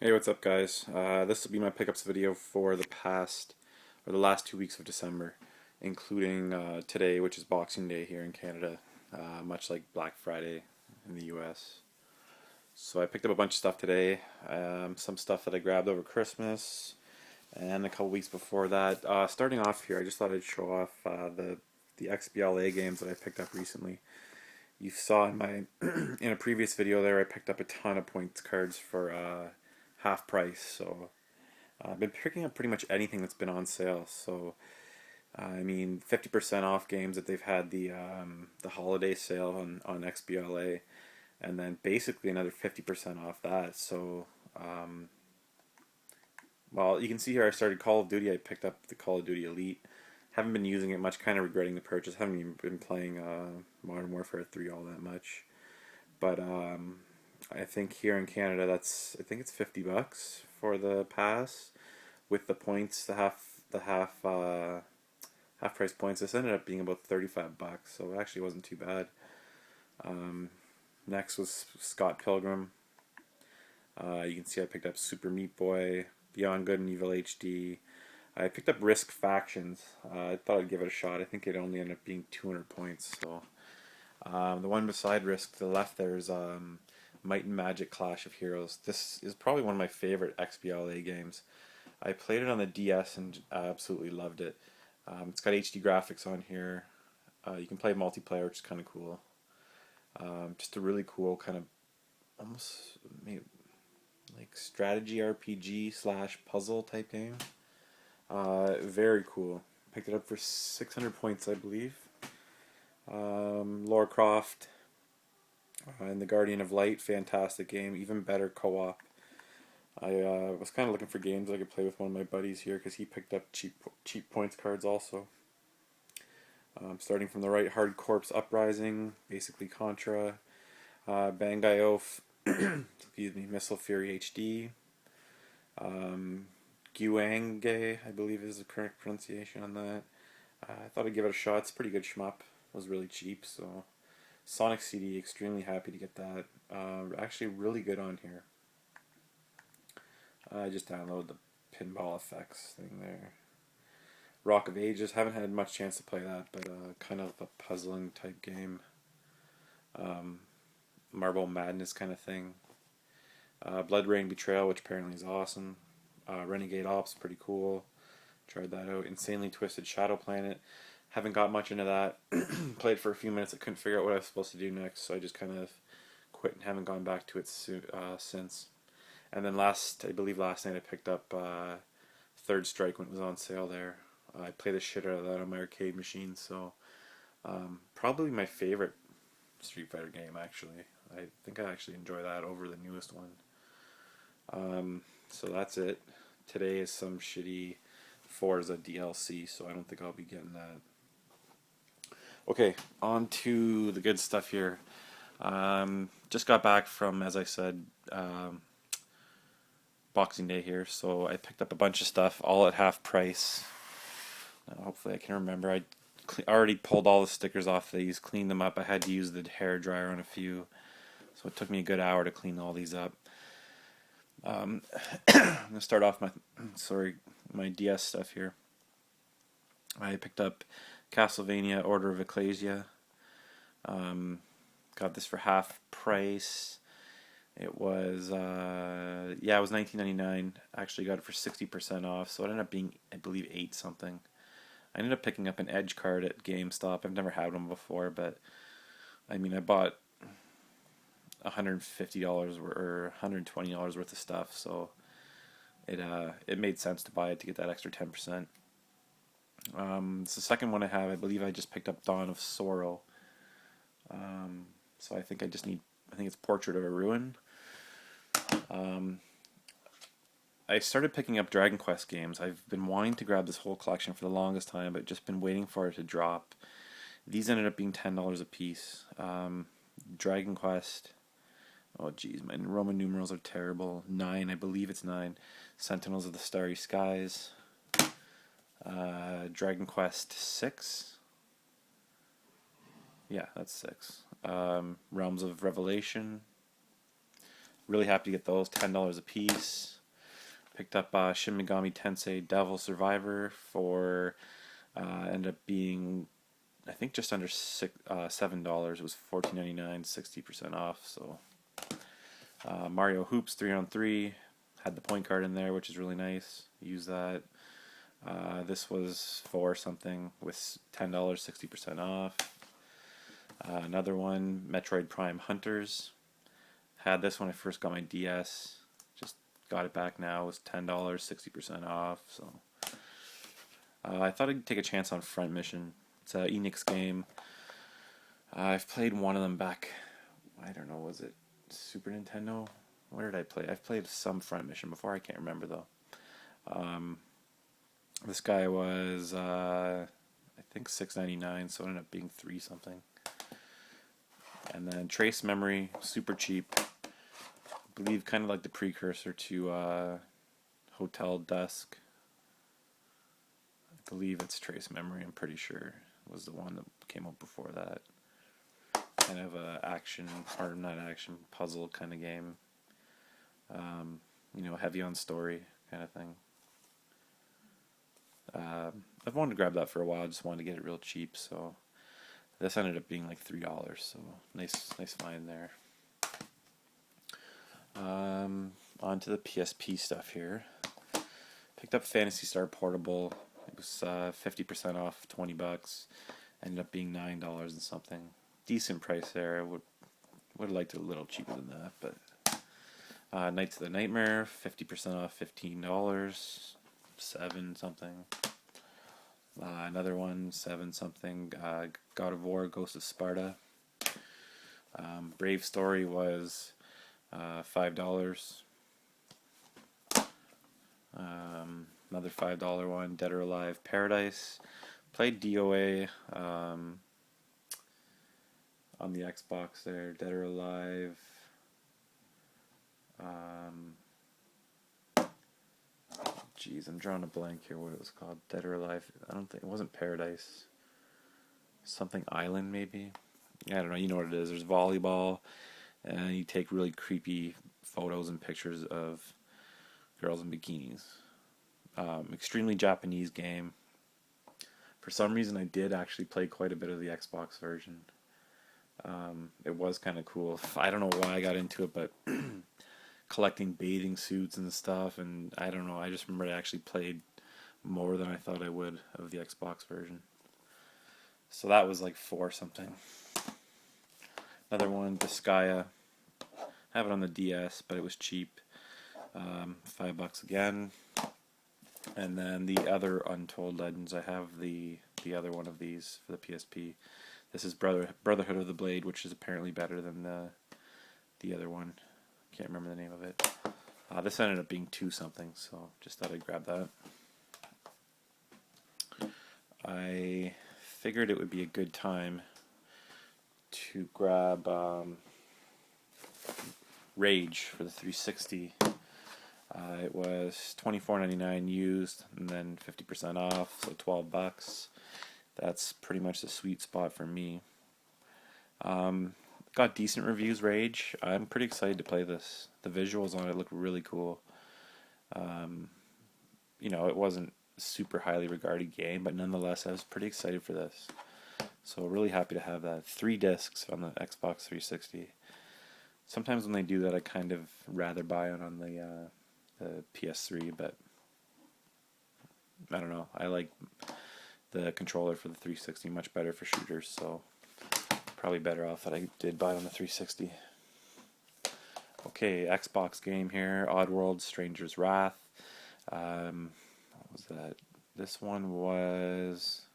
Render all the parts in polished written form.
Hey, what's up, guys? This will be my pickups video for the last 2 weeks of December, including today, which is Boxing Day here in Canada, much like Black Friday in the US. So I picked up a bunch of stuff today, some stuff that I grabbed over Christmas, and a couple weeks before that. Starting off here, I just thought I'd show off the XBLA games that I picked up recently. You saw in my in a previous video there, I picked up a ton of points cards for half price. So I've been picking up pretty much anything that's been on sale. So I mean, 50% off games that they've had the holiday sale on XBLA, and then basically another 50% off that. So well, you can see here I started Call of Duty. I picked up the Call of Duty Elite. Haven't been using it much, kind of regretting the purchase. Haven't even been playing Modern Warfare 3 all that much. But I think here in Canada, I think it's $50 for the pass with the points, half price points. This ended up being about $35, so it actually wasn't too bad. Next was Scott Pilgrim. You can see I picked up Super Meat Boy, Beyond Good and Evil HD. I picked up Risk Factions. I thought I'd give it a shot. I think it only ended up being 200 points. So the one beside Risk to the left there is Might and Magic Clash of Heroes. This is probably one of my favorite XBLA games. I played it on the DS and absolutely loved it. It's got HD graphics on here. You can play multiplayer, which is kind of cool. Just a really cool kind of almost maybe like strategy RPG / puzzle type game. Very cool. Picked it up for 600 points, I believe. Lara Croft and the Guardian of Light, fantastic game. Even better co-op. I was kind of looking for games I could play with one of my buddies here because he picked up cheap points cards also. Starting from the right, Hard Corps Uprising, basically Contra, Bangai-O, excuse me, Missile Fury HD, Guange, I believe is the correct pronunciation on that. I thought I'd give it a shot. It's a pretty good shmup. It was really cheap, so Sonic CD, extremely happy to get that. Actually really good on here. I just downloaded the Pinball Effects thing there. Rock of Ages, haven't had much chance to play that, but kind of a puzzling type game. Marble Madness kind of thing. Blood Rain Betrayal, which apparently is awesome. Renegade Ops, pretty cool. Tried that out. Insanely Twisted Shadow Planet. Haven't got much into that. Played for a few minutes. I couldn't figure out what I was supposed to do next, so I just kind of quit and haven't gone back to it since. And then I believe last night I picked up Third Strike when it was on sale there. I play the shit out of that on my arcade machine, so probably my favorite Street Fighter game, actually. I think I actually enjoy that over the newest one. So that's it. Today is some shitty Forza DLC, so I don't think I'll be getting that. Okay, on to the good stuff here. Just got back from, as I said, Boxing Day here, so I picked up a bunch of stuff, all at half price. Hopefully I can remember. I already pulled all the stickers off these, cleaned them up. I had to use the hair dryer on a few, so it took me a good hour to clean all these up. I'm gonna start off my DS stuff here. I picked up Castlevania Order of Ecclesia. Got this for half price. It was it was $19.99. Actually got it for 60% off, so it ended up being, I believe, 8 something. I ended up picking up an Edge card at GameStop. I've never had one before, but I mean, I bought $150 or $120 worth of stuff, so it made sense to buy it to get that extra 10%. It's the second one I have. I believe I just picked up Dawn of Sorrow. So I think I think it's Portrait of a Ruin. I started picking up Dragon Quest games. I've been wanting to grab this whole collection for the longest time, but just been waiting for it to drop. These ended up being $10 a piece. Dragon Quest, oh geez, my Roman numerals are terrible. 9, I believe it's 9. Sentinels of the Starry Skies. Dragon Quest 6. Yeah, that's 6. Realms of Revelation. Really happy to get those, $10 a piece. Picked up Shin Megami Tensei Devil Survivor for ended up being I think just under $7. It was $14.99, 60% off. So Mario Hoops 3-on-3 had the point card in there, which is really nice. Use that. This was for something with $10, 60% off. Another one, Metroid Prime Hunters. Had this when I first got my DS. Just got it back now. It was $10, 60% off. So I thought I'd take a chance on Front Mission. It's an Enix game. I've played one of them back, I don't know, was it Super Nintendo? Where did I play? I've played some Front Mission before. I can't remember though. This guy was, I think $6.99, so it ended up being $3 something. And then Trace Memory, super cheap. I believe kind of like the precursor to Hotel Dusk. I believe it's Trace Memory, I'm pretty sure. It was the one that came out before that. Kind of a action, or not action, puzzle kind of game. Heavy on story kind of thing. I've wanted to grab that for a while. I just wanted to get it real cheap, so this ended up being like $3. So nice find there. On to the PSP stuff here. Picked up Phantasy Star Portable. It was 50% off, $20. Ended up being $9 and something. Decent price there. I would have liked it a little cheaper than that, but Knights of the Nightmare, 50% off, $15, 7 something. Another one, 7 something. God of War, Ghost of Sparta. Brave Story was $5. Another $5 one, Dead or Alive Paradise. Played DOA on the Xbox there. Dead or Alive. Jeez, I'm drawing a blank here. What it was called? Dead or Alive. I don't think it wasn't Paradise. Something Island maybe. I don't know. You know what it is. There's volleyball, and you take really creepy photos and pictures of girls in bikinis. Extremely Japanese game. For some reason, I did actually play quite a bit of the Xbox version. It was kind of cool. I don't know why I got into it, but collecting bathing suits and stuff, and I don't know, I just remember I actually played more than I thought I would of the Xbox version. So that was like 4 something. Another one, Disgaea. I have it on the DS, but it was cheap. $5 again. And then the other Untold Legends, I have the other one of these for the PSP. This is Brotherhood of the Blade, which is apparently better than the other one. Can't remember the name of it. This ended up being 2 something, so just thought I'd grab that. I figured it would be a good time to grab Rage for the 360. It was $24.99 used, and then 50% off, so $12. That's pretty much the sweet spot for me. Got decent reviews, Rage. I'm pretty excited to play this. The visuals on it look really cool. It wasn't a super highly regarded game, but nonetheless, I was pretty excited for this. So really happy to have that. 3 discs on the Xbox 360. Sometimes when they do that, I kind of rather buy it on the PS3, but I don't know. I like the controller for the 360 much better for shooters, so probably better off that I did buy it on the 360. Okay, Xbox game here. Oddworld, Stranger's Wrath. What was that? This one was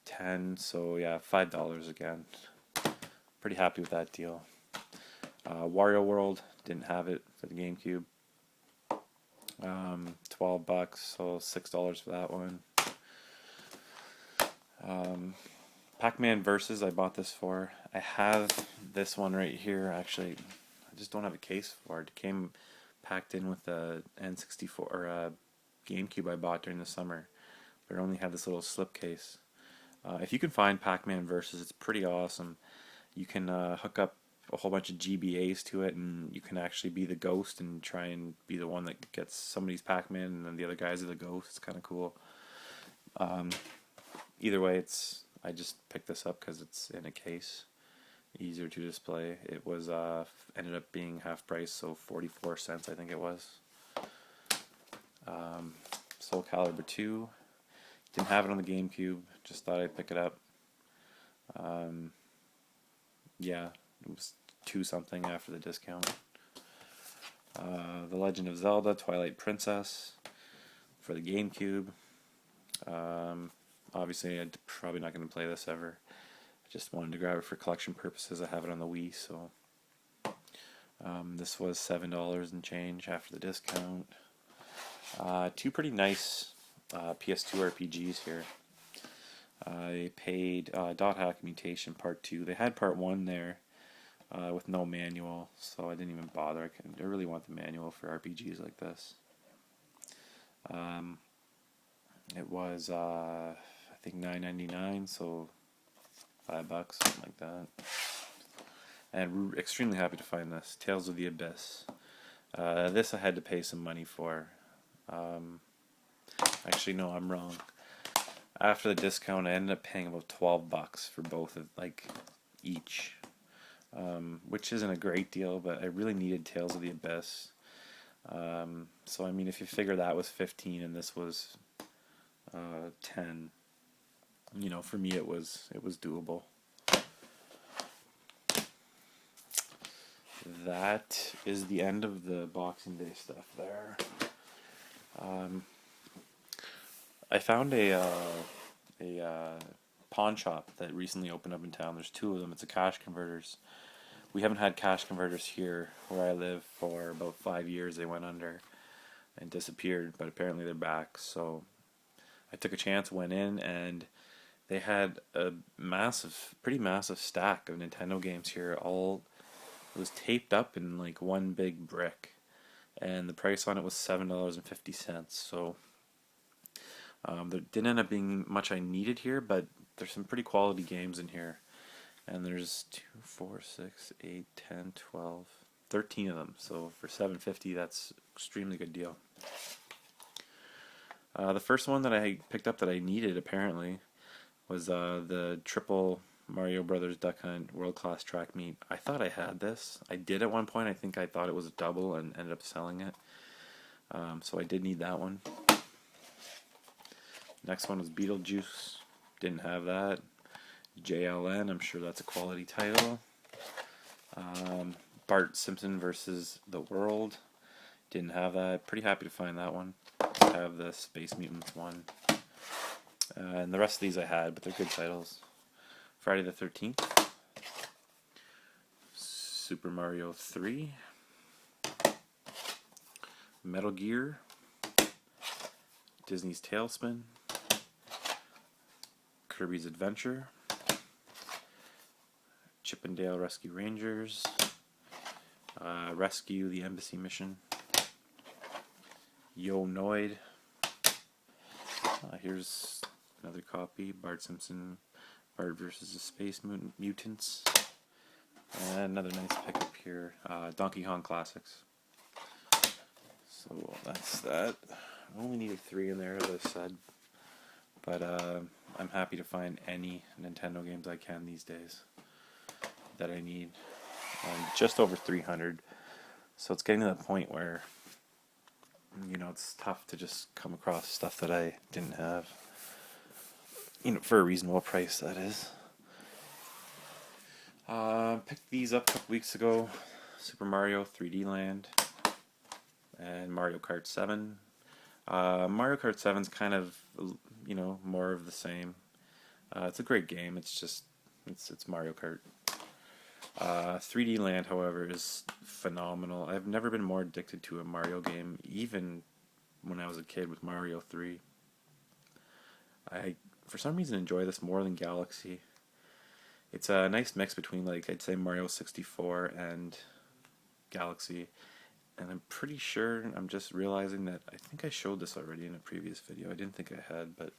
10, so yeah, $5 again. Pretty happy with that deal. Wario World, didn't have it for the GameCube. $12, so $6 for that one. Pac-Man Versus, I bought this for. I have this one right here. Actually, I just don't have a case for it. It came packed in with the N64 or GameCube I bought during the summer, but it only had this little slipcase. If you can find Pac-Man Versus, it's pretty awesome. You can hook up a whole bunch of GBAs to it, and you can actually be the ghost and try and be the one that gets somebody's Pac-Man, and then the other guys are the ghosts. It's kind of cool. Either way, I just picked this up because it's in a case, easier to display. It was ended up being half price, so 44 cents I think it was. Soul Calibur 2. Didn't have it on the GameCube, just thought I'd pick it up. Yeah, it was 2 something after the discount. The Legend of Zelda Twilight Princess for the GameCube. Obviously, I'm probably not going to play this ever. I just wanted to grab it for collection purposes. I have it on the Wii, so this was $7 and change after the discount. 2 pretty nice PS2 RPGs here. I paid Dot Hack Mutation Part 2. They had Part 1 there with no manual, so I didn't even bother. I really want the manual for RPGs like this. It was I think $9.99, so $5, something like that. And extremely happy to find this Tales of the Abyss. This I had to pay some money for. Actually, no, I'm wrong. After the discount, I ended up paying about $12 for both of each, which isn't a great deal, but I really needed Tales of the Abyss. So I mean, if you figure that was 15 and this was 10, you know, for me it was doable. That is the end of the Boxing Day stuff there. I found a pawn shop that recently opened up in town. There's 2 of them. It's a Cash Converters. We haven't had Cash Converters here where I live for about 5 years. They went under and disappeared, but apparently they're back. So I took a chance, went in, and they had a pretty massive stack of Nintendo games here. It was taped up in like one big brick, and the price on it was $7.50. So there didn't end up being much I needed here, but there's some pretty quality games in here. And there's 2, 4, 6, 8, 10, 12, 13 of them. So for $7.50, that's an extremely good deal. The first one that I picked up that I needed, apparently, was the triple Mario Brothers Duck Hunt World Class Track Meet. I thought I had this. I did at one point. I think I thought it was a double and ended up selling it. So I did need that one. Next one was Beetlejuice. Didn't have that. JLN, I'm sure that's a quality title. Bart Simpson versus the World. Didn't have that. Pretty happy to find that one. I have the Space Mutants one. And the rest of these I had, but they're good titles. Friday the 13th. Super Mario 3. Metal Gear. Disney's Tailspin. Kirby's Adventure. Chip 'n Dale Rescue Rangers. Rescue the Embassy Mission. Yo Noid. Here's another copy. Bart Simpson, Bart versus the Space Mutants. And another nice pickup here. Donkey Kong Classics. So that's that. I only needed 3 in there, as I said. But I'm happy to find any Nintendo games I can these days that I need. Just over 300. So it's getting to the point where, you know, it's tough to just come across stuff that I didn't have. You know, for a reasonable price, that is. Picked these up a couple weeks ago. Super Mario 3D Land and Mario Kart 7. Mario Kart 7's kind of, you know, more of the same. It's a great game. It's just, it's Mario Kart. 3D Land, however, is phenomenal. I've never been more addicted to a Mario game, even when I was a kid with Mario 3. I, for some reason, enjoy this more than Galaxy. It's a nice mix between, like, I'd say Mario 64 and Galaxy. And I'm pretty sure, I'm just realizing that I think I showed this already in a previous video. I didn't think I had, but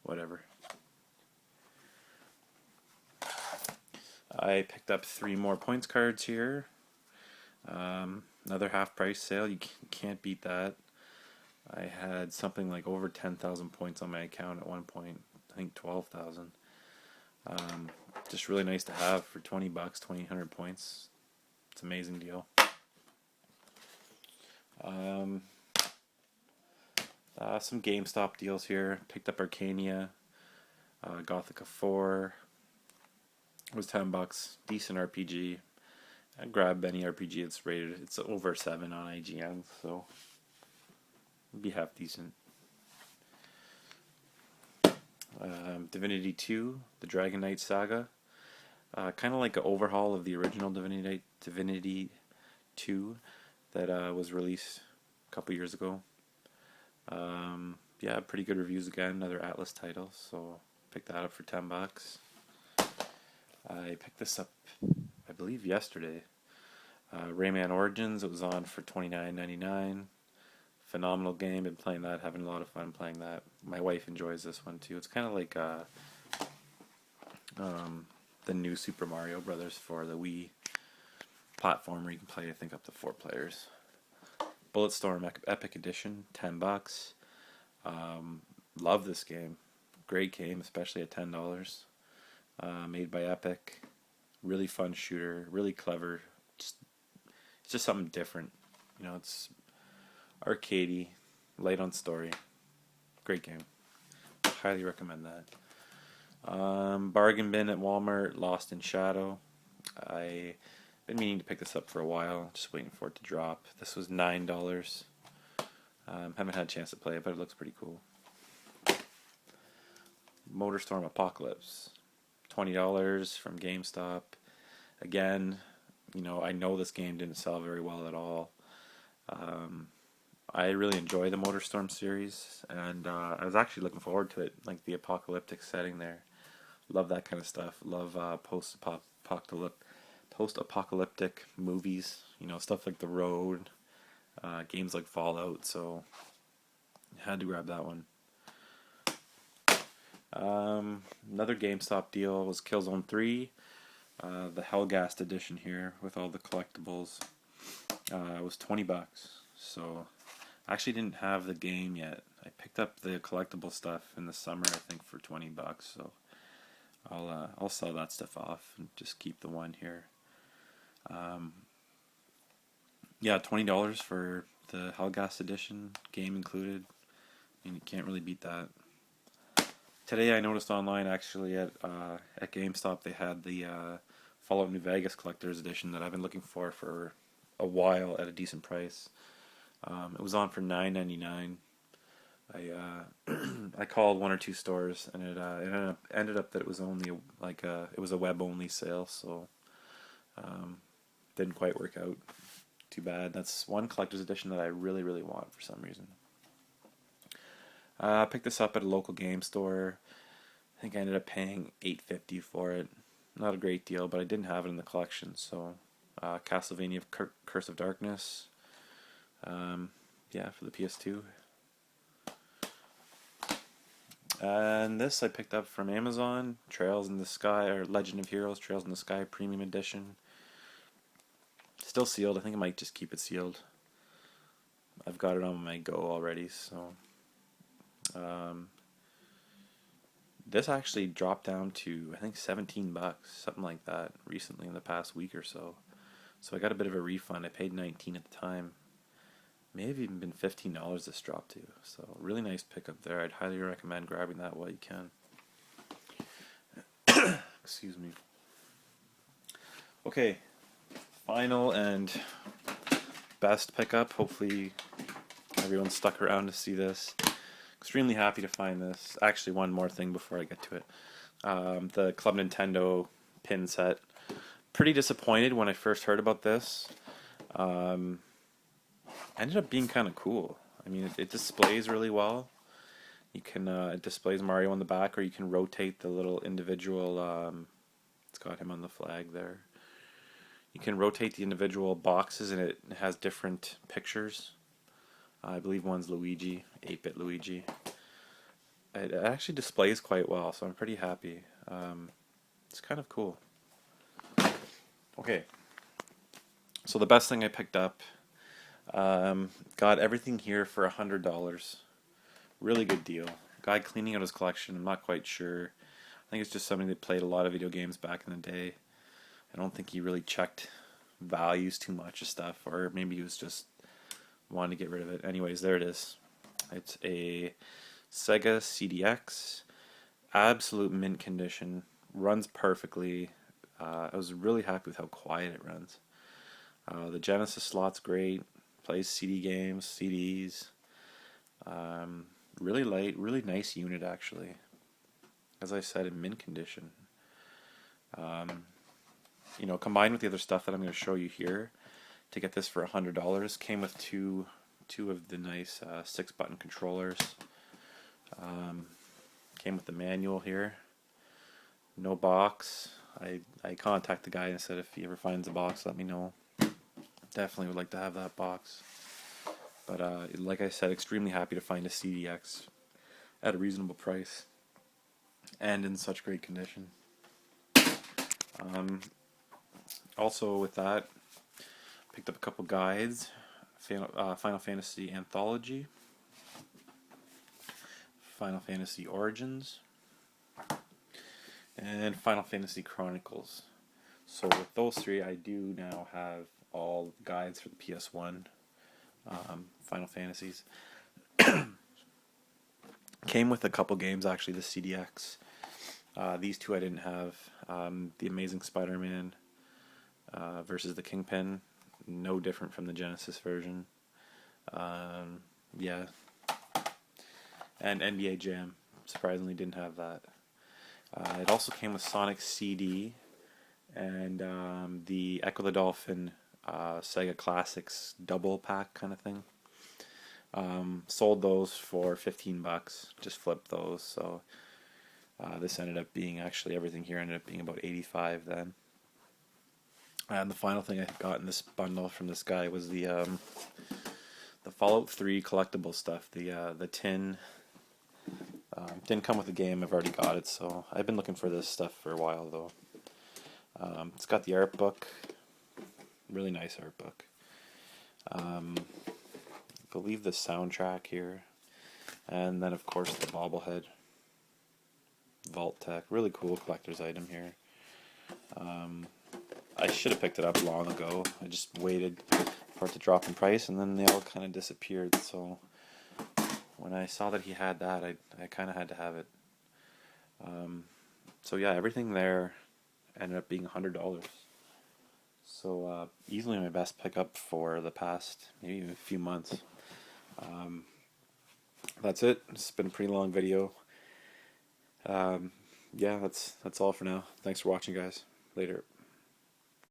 whatever. I picked up 3 more points cards here. Another half price sale. You can't beat that. I had something like over 10,000 points on my account at one point. I think 12,000. Just really nice to have for 20 bucks, 2,800 points. It's an amazing deal. Some GameStop deals here. Picked up Arcania, Gothica 4. It was 10 bucks. Decent RPG. I grab any RPG that's rated. It's over 7 on IGN, so it'd be half decent. Divinity 2, the Dragon Knight Saga. Kind of like an overhaul of the original Divinity 2 that was released a couple years ago. Yeah, pretty good reviews again. Another Atlas title, so picked that up for 10 bucks. I picked this up, I believe, yesterday. Rayman Origins. It was on for $29.99. Phenomenal game. Been playing that. Having a lot of fun playing that. My wife enjoys this one too. It's kind of like the new Super Mario Brothers for the Wii platform, where you can play, I think, up to 4 players. Bulletstorm Epic Edition, 10 bucks. Love this game. Great game, especially at $10. Made by Epic. Really fun shooter. Really clever. It's just something different. You know, it's arcadey, light on story. Great game. Highly recommend that. Bargain bin at Walmart, Lost in Shadow. I've been meaning to pick this up for a while, just waiting for it to drop. This was $9. Haven't had a chance to play it, but it looks pretty cool. Motorstorm Apocalypse, $20 from GameStop. Again, you know, I know this game didn't sell very well at all. I really enjoy the Motorstorm series, and I was actually looking forward to it, like the apocalyptic setting there. Love that kind of stuff. Love post-apocalyptic movies, you know, stuff like The Road, games like Fallout, so I had to grab that one. Another GameStop deal was Killzone 3, the Hellgast edition here with all the collectibles. It was 20 bucks, so I actually didn't have the game yet. I picked up the collectible stuff in the summer, I think, for 20 bucks, so I'll sell that stuff off and just keep the one here. Yeah, $20 for the Hellgast edition, game included. I mean, you can't really beat that. Today I noticed online, actually, at GameStop, they had the Fallout New Vegas Collector's Edition that I've been looking for a while at a decent price. It was on for $9.99. I called 1 or 2 stores, and it ended up that it was only it was a web only sale, so didn't quite work out. Too bad. That's one collector's edition that I really, really want for some reason. I picked this up at a local game store. I think I ended up paying $8.50 for it. Not a great deal, but I didn't have it in the collection, so Castlevania Curse of Darkness. Yeah, for the PS2. And this I picked up from Amazon, Trails in the Sky, or Legend of Heroes Trails in the Sky Premium Edition. Still sealed. I think I might just keep it sealed. I've got it on my go already, so this actually dropped down to, I think, 17 bucks, something like that, recently in the past week or so. So I got a bit of a refund. I paid $19 at the time. May have even been $15 this drop to. So really nice pickup there. I'd highly recommend grabbing that while you can. Excuse me. Okay, final and best pickup. Hopefully everyone stuck around to see this. Extremely happy to find this. Actually, one more thing before I get to it. The Club Nintendo pin set. Pretty disappointed when I first heard about this. Ended up being kind of cool. I mean, it displays really well. You can it displays Mario on the back, or you can rotate the little individual. It's got him on the flag there. You can rotate the individual boxes, and it has different pictures. I believe one's Luigi, 8-bit Luigi. It actually displays quite well, so I'm pretty happy. It's kind of cool. Okay, so the best thing I picked up, got everything here for $100. Really good deal. Guy cleaning out his collection, I'm not quite sure. I think it's just somebody that played a lot of video games back in the day. I don't think he really checked values too much of stuff, or maybe he was just wanting to get rid of it. Anyways, there it is. It's a Sega CDX, absolute mint condition, runs perfectly. I was really happy with how quiet it runs. The Genesis slot's great, plays CD games, CDs. Really light, really nice unit actually. As I said, in mint condition. You know, combined with the other stuff that I'm going to show you here, to get this for $100, came with two of the nice 6-button controllers. Came with the manual here. No box. I contacted the guy and said if he ever finds a box, let me know. Definitely would like to have that box. But like I said, extremely happy to find a CDX at a reasonable price and in such great condition. Also with that, picked up a couple guides. Final Fantasy Anthology, Final Fantasy Origins, and Final Fantasy Chronicles. So with those three, I do now have all guides for the PS1 Final Fantasies. Came with a couple games actually, the CDX. These two I didn't have. The Amazing Spider-Man versus the Kingpin, no different from the Genesis version. Yeah. And NBA Jam, surprisingly didn't have that. It also came with Sonic CD and the Echo the Dolphin Sega Classics double pack kind of thing. Sold those for $15, just flipped those, so this ended up being, actually everything here ended up being about $85 then. And the final thing I got in this bundle from this guy was the Fallout 3 collectible stuff. The tin didn't come with the game. I've already got it, so I've been looking for this stuff for a while though. It's got the art book, really nice art book. I believe the soundtrack here, and then of course the bobblehead. Vault Tech, really cool collector's item here. I should have picked it up long ago. I just waited for it to drop in price, and then they all kind of disappeared. So when I saw that he had that, I kind of had to have it. So yeah, everything there ended up being $100. So easily my best pickup for the past maybe even a few months. That's it. It's been a pretty long video. Yeah, that's all for now. Thanks for watching, guys. Later.